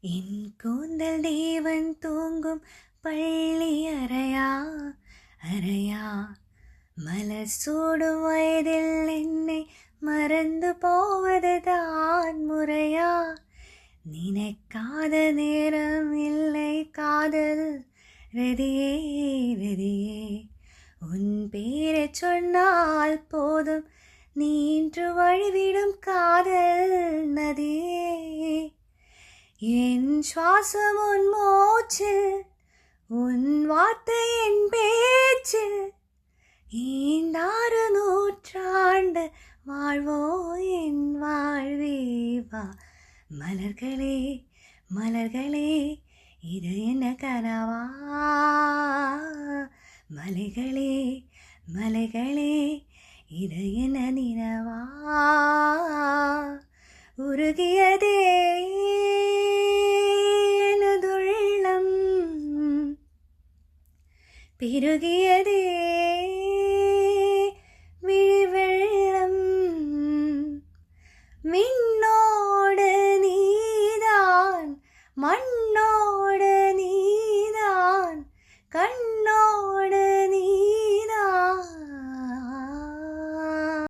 என் கூந்தல் தேவன் தூங்கும் பள்ளி அறையா அறையா, மலர் சூடும் வயதில் என்னை மறந்து போவதுதான் முறையா? நினைக்காத நேரம் இல்லை காதல் ரதியே ரதியே, உன் பேரை சொன்னால் போதும் நீன்று வழிவிடும் காதல் நதியே. என் சுவாசம் உன் மூச்சில், உன் வார்த்தை என் பேச்சில், ஈண்டாறு நூற்றாண்டு வாழ்வோ என் வாழ்வேவா. மலர்களே மலர்களே, இது என்ன கனவா? மலைகளே மலைகளே, இது என்ன நினவா? உருகியதே எனதுள்ளம், பெருகியதே விழிவெள்ளம். மின்னோடு நீதான், மண்ணோ